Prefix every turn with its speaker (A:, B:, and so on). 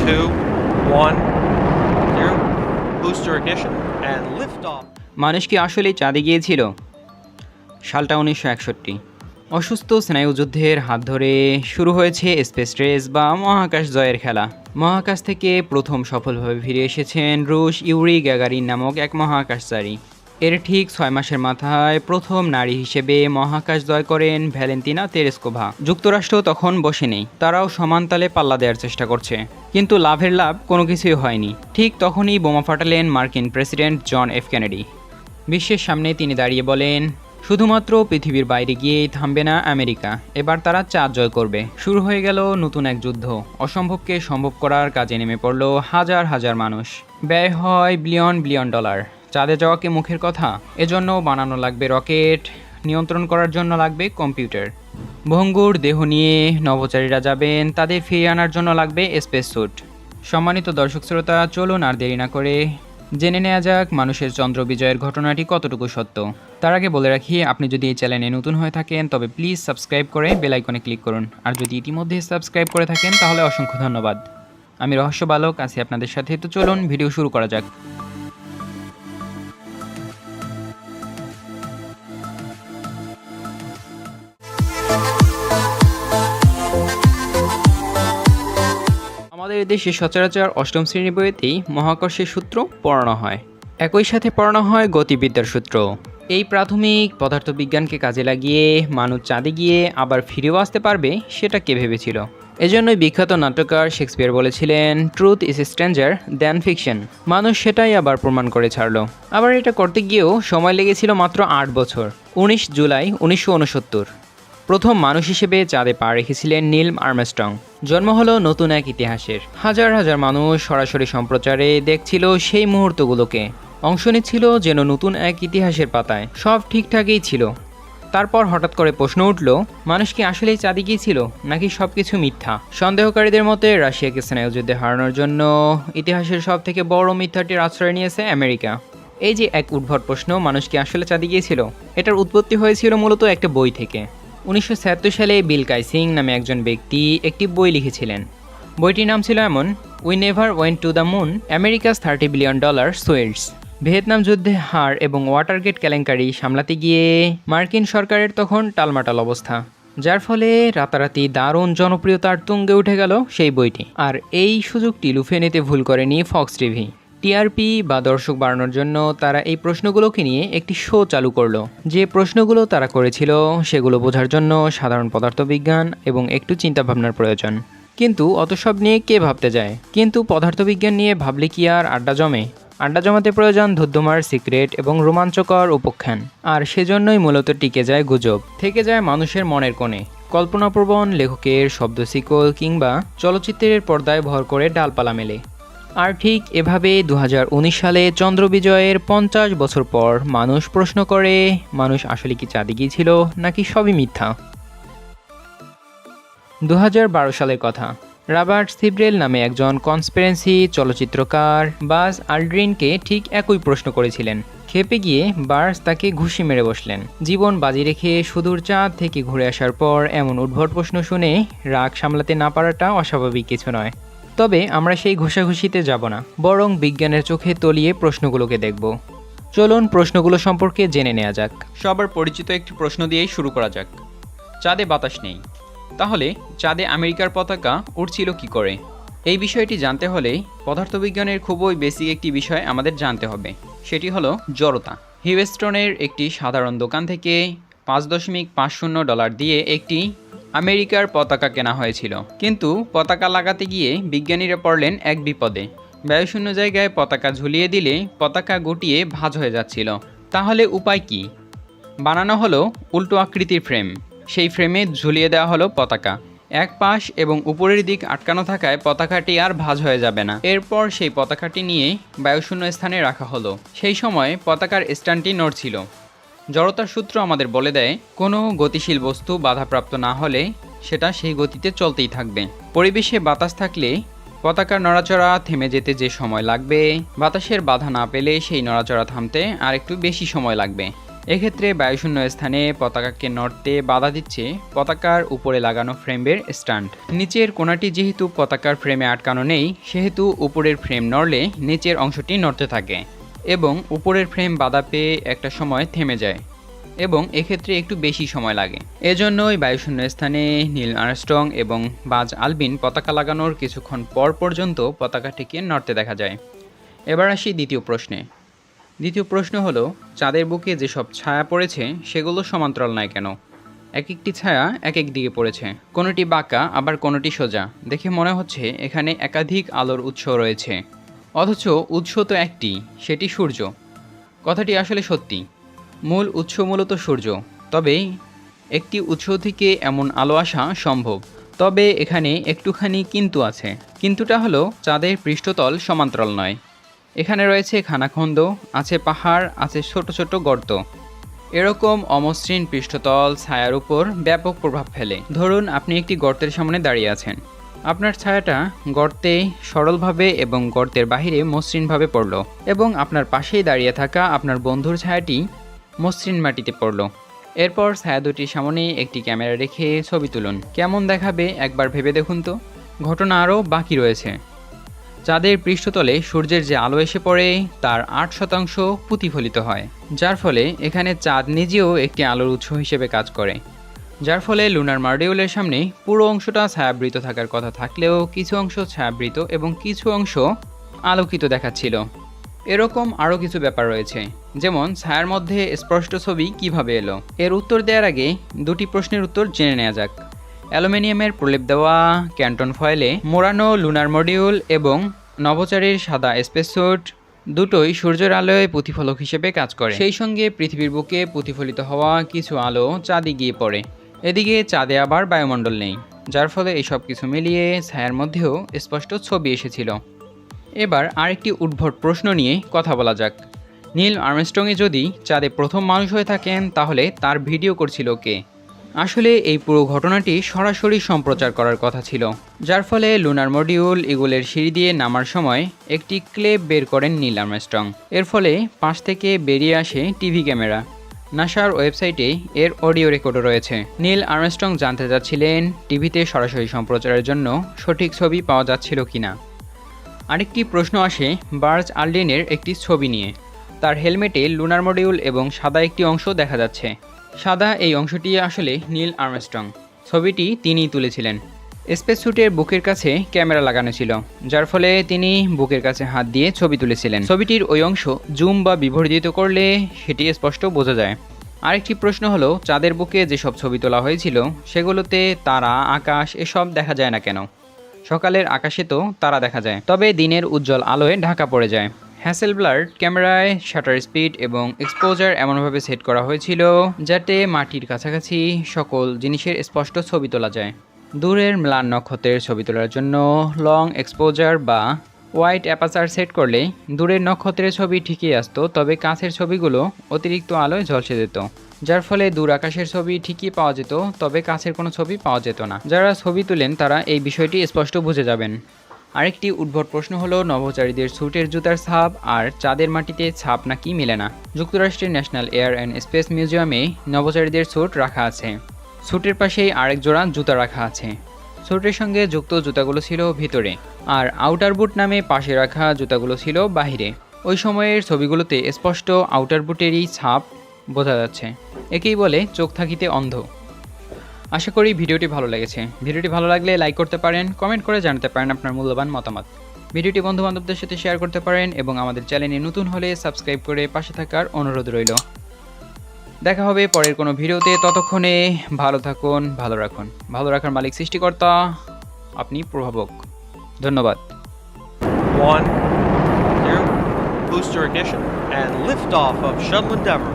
A: 2, 1, 0. Booster ignition and lift off.
B: মানুষ কি আসলেই চাঁদে গিয়েছিল? সালটা 1961। অসুস্থ স্নায়ুযুদ্ধের হাত ধরে শুরু হয়েছে স্পেস রেস বা মহাকাশ জয়ের খেলা। মহাকাশ থেকে প্রথম সফলভাবে ফিরে এসেছেন রুশ ইউরি গ্যাগারিন নামক এক মহাকাশচারী। এর ঠিক 6 মাসের মাথায় প্রথম নারী হিসেবে মহাকাশ জয় করেন ভ্যালেন্তিনা তেরেস্কোভা। যুক্তরাষ্ট্র তখন বসে নেই, তারাও সমান তালে পাল্লা দেওয়ার চেষ্টা করছে, কিন্তু লাভের লাভ কোনো কিছুই হয়নি। ঠিক তখনই বোমা ফাটালেন মার্কিন প্রেসিডেন্ট জন এফ কেনেডি। বিশ্বের সামনে তিনি দাঁড়িয়ে বলেন, শুধুমাত্র পৃথিবীর বাইরে গিয়েই থামবে না আমেরিকা, এবার তারা চাঁদ জয় করবে। শুরু হয়ে গেল নতুন এক যুদ্ধ। অসম্ভবকে সম্ভব করার কাজে নেমে পড়ল হাজার হাজার মানুষ। ব্যয় হয় বিলিয়ন বিলিয়ন ডলার। চাঁদে যাওয়াকে মুখের কথা, এজন্য বানানো লাগবে রকেট, নিয়ন্ত্রণ করার জন্য লাগবে কম্পিউটার। ভঙ্গুর দেহ নিয়ে নভোচারীরা যাবেন, তাদের ফিরিয়ে আনার জন্য লাগবে স্পেস স্যুট। সম্মানিত দর্শক শ্রোতা, চলুন আর দেরি না করে জেনে নেওয়া যাক মানুষের চন্দ্র বিজয়ের ঘটনাটি কতটুকু সত্য। তার আগে বলে রাখি, আপনি যদি এই চ্যানেলে নতুন হয়ে থাকেন তবে প্লিজ সাবস্ক্রাইব করে বেল আইকনে ক্লিক করুন, আর যদি ইতিমধ্যে সাবস্ক্রাইব করে থাকেন তাহলে অসংখ্য ধন্যবাদ। আমি রহস্য বালক আছি আপনাদের সাথে, তো চলুন ভিডিও শুরু করা যাক। আমাদের দেশে সচরাচর অষ্টম শ্রেণী বইতেই মহাকর্ষের সূত্র পড়ানো হয়, একই সাথে পড়ানো হয় গতিবিদ্যার সূত্র। এই প্রাথমিক পদার্থবিজ্ঞানকে কাজে লাগিয়ে মানুষ চাঁদে গিয়ে আবার ফিরেও আসতে পারবে, সেটা কে ভেবেছিল? এজন্যই বিখ্যাত নাট্যকার শেক্সপিয়ার বলেছিলেন, truth is stranger than fiction. মানুষ সেটাই আবার প্রমাণ করে ছাড়লো। আবার এটা করতে গিয়েও সময় লেগেছিল মাত্র 8 বছর। 19 জুলাই 1969 প্রথম মানুষ হিসেবে চাঁদে পা রেখেছিলেন নীল আর্মস্ট্রং। জন্ম হলো নতুন এক ইতিহাসের। হাজার হাজার মানুষ সরাসরি সম্প্রচারে দেখছিল সেই মুহূর্তগুলোকে, অংশ নিচ্ছিল যেন নতুন এক ইতিহাসের পাতায়। সব ঠিকঠাকই ছিল। তারপর হঠাৎ করে প্রশ্ন উঠল, মানুষ কি আসলেই চাঁদে গিয়েছিল, নাকি সব কিছু মিথ্যা? সন্দেহকারীদের মতে রাশিয়াকে স্নায়ুযুদ্ধে হারানোর জন্য ইতিহাসের সব থেকে বড় মিথ্যাটির আশ্রয় নিয়েছে আমেরিকা। এই যে এক উদ্ভট প্রশ্ন, মানুষ কি আসলে চাঁদে গিয়েছিল, এটার উৎপত্তি হয়েছিল মূলত একটা বই থেকে। 1976 সালে বিল কাইসিং নামে একজন ব্যক্তি একটি বই লিখেছিলেন। বইটির নাম ছিল এমন, we never went to the moon, Americas $30 billion sweets. Vietnam যুদ্ধে হার এবং ওয়াটারগেট কেলেঙ্কারি সামলাতে গিয়ে মার্কিন সরকারের তখন টালমাটাল অবস্থা, যার ফলে রাতারাতি দারুণ জনপ্রিয়তার তুঙ্গে উঠে গেল সেই বইটি। আর এই সুযোগটি লুফে নিতে ভুল করেনি ফক্স টিভি। টিআরপি বা দর্শক বাড়ানোর জন্য তারা এই প্রশ্নগুলোকে নিয়ে একটি শো চালু করলো। যে প্রশ্নগুলো তারা করেছিল সেগুলো বোঝার জন্য সাধারণ পদার্থবিজ্ঞান এবং একটু চিন্তাভাবনার প্রয়োজন। কিন্তু অত সব নিয়ে কে ভাবতে যায়? কিন্তু পদার্থবিজ্ঞান নিয়ে ভাবলে কি আর আড্ডা জমে? আড্ডা জমাতে প্রয়োজন ধুদ্ধমার সিক্রেট এবং রোমাঞ্চকর উপাখ্যান। আর সেজন্যই মূলত টিকে যায় গুজব, থেকে যায় মানুষের মনের কোণে। কল্পনাপ্রবণ লেখকের শব্দ শিকল কিংবা চলচ্চিত্রের পর্দায় ভর করে ডালপালা মেলে। আর ঠিক এভাবে 2019 সালে চন্দ্র বিজয়ের 50 বছর পর মানুষ প্রশ্ন করে, মানুষ আসলে কি চাঁদে গিয়েছিল, নাকি সবই মিথ্যা? 2012 সালের কথা। রবার্ট সিব্রেল নামে একজন কনস্পিরেন্সি চলচ্চিত্রকার বাজ আল্ড্রিনকে ঠিক একই প্রশ্ন করেছিলেন। খেপে গিয়ে বার্স তাকে ঘুষি মেরে বসলেন। জীবন বাজি রেখে সুদূর চাঁদ থেকে ঘুরে আসার পর এমন উদ্ভট প্রশ্ন শুনে রাগ সামলাতে না পারাটা অস্বাভাবিক কিছু নয়। তবে আমরা সেই ঘষাঘষিতে যাব না, বরং বিজ্ঞানের চোখে তলিয়ে প্রশ্নগুলোকে দেখব। চলুন প্রশ্নগুলো সম্পর্কে জেনে নেওয়া যাক। সবার পরিচিত একটি প্রশ্ন দিয়েই শুরু করা যাক। চাঁদে বাতাস নেই, তাহলে চাঁদে আমেরিকার পতাকা উড়ছিল কি করে? এই বিষয়টি জানতে হলে পদার্থবিজ্ঞানের খুবই বেসিক একটি বিষয় আমাদের জানতে হবে, সেটি হলো জড়তা। হিউস্টনের একটি সাধারণ দোকান থেকে $5.50 দিয়ে একটি আমেরিকার পতাকা কেনা হয়েছিল। কিন্তু পতাকা লাগাতে গিয়ে বিজ্ঞানীরা পড়লেন এক বিপদে। বায়ুশূন্য জায়গায় পতাকা ঝুলিয়ে দিলে পতাকা গুটিয়ে ভাঁজ হয়ে যাচ্ছিল। তাহলে উপায় কি? বানানো হলো উল্টো আকৃতির ফ্রেম। সেই ফ্রেমে ঝুলিয়ে দেওয়া হলো পতাকা। এক পাশ এবং উপরের দিক আটকানো থাকায় পতাকাটি আর ভাঁজ হয়ে যাবে না। এরপর সেই পতাকাটি নিয়ে বায়ুশূন্য স্থানে রাখা হলো। সেই সময় পতাকার স্ট্যান্ডটি নড়ছিল। জড়তার সূত্র আমাদের বলে দেয়, কোনো গতিশীল বস্তু বাধাপ্রাপ্ত না হলে সেটা সেই গতিতে চলতেই থাকবে। পরিবেশে বাতাস থাকলে পতাকার নড়াচড়া থেমে যেতে যে সময় লাগবে, বাতাসের বাধা না পেলে সেই নড়াচড়া থামতে আর একটু বেশি সময় লাগবে। এক্ষেত্রে বায়ুশূন্য স্থানে পতাকাকে নড়তে বাধা দিচ্ছে পতাকার উপরে লাগানো ফ্রেমের স্ট্যান্ড। নিচের কোণাটি যেহেতু পতাকার ফ্রেমে আটকানো নেই, সেহেতু উপরের ফ্রেম নড়লে নিচের অংশটি নড়তে থাকে এবং উপরের ফ্রেম বাধা পেয়ে একটা সময় থেমে যায় এবং এক্ষেত্রে একটু বেশি সময় লাগে। এজন্যই বায়ুশূন্য স্থানে নীল আর্মস্ট্রং এবং বাজ আলবিন পতাকা লাগানোর কিছুক্ষণ পর পর্যন্ত পতাকাটিকে নড়তে দেখা যায়। এবার আসি দ্বিতীয় প্রশ্নে। দ্বিতীয় প্রশ্ন হলো, চাঁদের বুকে যেসব ছায়া পড়েছে সেগুলো সমান্তরাল নয় কেন? এক একটি ছায়া এক এক দিকে পড়েছে, কোনোটি বাঁকা আবার কোনোটি সোজা। দেখে মনে হচ্ছে এখানে একাধিক আলোর উৎস রয়েছে, অথচ উৎস তো একটি, সেটি সূর্য। কথাটি আসলে সত্যি, মূল উৎস মূলত সূর্য, তবে একটি উৎস থেকে এমন আলো আসা সম্ভব। তবে এখানে একটুখানি কিন্তু আছে। কিন্তুটা হলো চাঁদের পৃষ্ঠতল সমান্তরাল নয়, এখানে রয়েছে খানাখন্দ, আছে পাহাড়, আছে ছোট ছোট গর্ত। এরকম অমসৃণ পৃষ্ঠতল ছায়ার উপর ব্যাপক প্রভাব ফেলে। ধরুন আপনি একটি গর্তের সামনে দাঁড়িয়ে আছেন, আপনার ছায়াটা গর্তে সরলভাবে এবং গর্তের বাহিরে মসৃণভাবে পড়ল, এবং আপনার পাশেই দাঁড়িয়ে থাকা আপনার বন্ধুর ছায়াটি মসৃণ মাটিতে পড়ল। এরপর ছায়া দুটির সামনে একটি ক্যামেরা রেখে ছবি তুলুন, কেমন দেখাবে একবার ভেবে দেখুন তো। ঘটনা আরও বাকি রয়েছে। চাঁদের পৃষ্ঠতলে সূর্যের যে আলো এসে পড়ে তার 8% প্রতিফলিত হয়, যার ফলে এখানে চাঁদ নিজেও একটি আলোর উৎস হিসেবে কাজ করে, যার ফলে লুনার মডিউলের সামনে পুরো অংশটা ছায়াবৃত থাকার কথা থাকলেও কিছু অংশ ছায়াবৃত এবং কিছু অংশ আলোকিত দেখাচ্ছিল। এরকম আরও কিছু ব্যাপার রয়েছে, যেমন ছায়ার মধ্যে স্পষ্ট ছবি কিভাবে এলো। এর উত্তর দেওয়ার আগে দুটি প্রশ্নের উত্তর জেনে নেওয়া যাক। অ্যালুমিনিয়ামের প্রলেপ দেওয়া ক্যান্টন ফয়েলে মোড়ানো লুনার মডিউল এবং নভোচারীর সাদা স্পেস স্যুট দুটোই সূর্যের আলোয় প্রতিফলক হিসেবে কাজ করে। সেই সঙ্গে পৃথিবীর বুকে প্রতিফলিত হওয়া কিছু আলো চাঁদে গিয়ে পড়ে। এদিকে চাঁদে আবার বায়ুমণ্ডল নেই, যার ফলে এইসব কিছু মিলিয়ে ছায়ার মধ্যেও স্পষ্ট ছবি এসেছিল। এবার আরেকটি উদ্ভট প্রশ্ন নিয়ে কথা বলা যাক। নীল আর্মস্ট্রংই যদি চাঁদে প্রথম মানুষ হয়ে থাকেন, তাহলে তার ভিডিও করছিল কে? আসলে এই পুরো ঘটনাটি সরাসরি সম্প্রচার করার কথা ছিল, যার ফলে লুনার মডিউল ইগলের সিঁড়ি দিয়ে নামার সময় একটি ক্লিপ বের করেন নীল আর্মস্ট্রং। এর ফলে পাশ থেকে বেরিয়ে আসে টিভি ক্যামেরা। নাসার ওয়েবসাইটে এর অডিও রেকর্ডও রয়েছে। নীল আর্মস্ট্রং জানতে চাচ্ছিলেন টিভিতে সরাসরি সম্প্রচারের জন্য সঠিক ছবি পাওয়া যাচ্ছিল কিনা। আরেকটি প্রশ্ন আসে বার্জ আলড্রিনের একটি ছবি নিয়ে। তার হেলমেটে লুনার মডিউল এবং সাদা একটি অংশ দেখা যাচ্ছে। সাদা এই অংশটি আসলে নীল আর্মস্ট্রং, ছবিটি তিনিই তুলেছিলেন। স্পেস স্যুটের বুকের কাছে ক্যামেরা লাগানো ছিল, যার ফলে তিনি বুকের কাছে হাত দিয়ে ছবি তুলেছিলেন। ছবিটির ওই অংশ জুম বা বিবর্ধিত করলে সেটি স্পষ্ট বোঝা যায়। আরেকটি প্রশ্ন হলো, চাঁদের বুকে যেসব ছবি তোলা হয়েছিল সেগুলোতে তারা, আকাশ এসব দেখা যায় না কেন? সকালের আকাশে তো তারা দেখা যায়, তবে দিনের উজ্জ্বল আলোয় ঢাকা পড়ে যায়। হ্যাসেলব্লাড ক্যামেরায় শাটার স্পিড এবং এক্সপোজার এমনভাবে সেট করা হয়েছিল যাতে মাটির কাছাকাছি সকল জিনিসের স্পষ্ট ছবি তোলা যায়। দূরের ম্লান নক্ষত্রের ছবি তোলার জন্য লং এক্সপোজার বা ওয়াইড অ্যাপাচার সেট করলে দূরের নক্ষত্রের ছবি ঠিকই আসতো, তবে কাছের ছবিগুলো অতিরিক্ত আলোয় ঝলসে যেত, যার ফলে দূর আকাশের ছবি ঠিকই পাওয়া যেত, তবে কাছের কোনো ছবি পাওয়া যেত না। যারা ছবি তুলেন তারা এই বিষয়টি স্পষ্ট বুঝে যাবেন। আরেকটি উদ্ভট প্রশ্ন হলো, নভোচারীদের স্যুটের জুতার ছাপ আর চাঁদের মাটিতে ছাপ নাকি মিলে না। যুক্তরাষ্ট্রের ন্যাশনাল এয়ার অ্যান্ড স্পেস মিউজিয়ামে নভোচারীদের স্যুট রাখা আছে। স্যুটের পাশেই আরেক জোড়া জুতা রাখা আছে। স্যুটের সঙ্গে যুক্ত জুতাগুলো ছিল ভিতরে, আর আউটার বুট নামে পাশে রাখা জুতাগুলো ছিল বাহিরে। ওই সময়ের ছবিগুলোতে স্পষ্ট আউটার বুটেরই ছাপ বোঝা যাচ্ছে। একেই বলে চোখ থাকিতে অন্ধ। আশা করি ভিডিওটি ভালো লেগেছে। ভিডিওটি ভালো লাগলে লাইক করতে পারেন, কমেন্ট করে জানাতে পারেন আপনার মূল্যবান মতামত। ভিডিওটি বন্ধুবান্ধবদের সাথে শেয়ার করতে পারেন এবং আমাদের চ্যানেলে নতুন হলে সাবস্ক্রাইব করে পাশে থাকার অনুরোধ রইল। দেখা হবে পরের কোনো ভিডিওতে। ততক্ষণে ভালো থাকুন, ভালো রাখুন। ভালো রাখার মালিক সৃষ্টিকর্তা, আপনি প্রভাবক। ধন্যবাদ।
A: 1, 0, booster ignition, and liftoff of Shuttle Endeavour.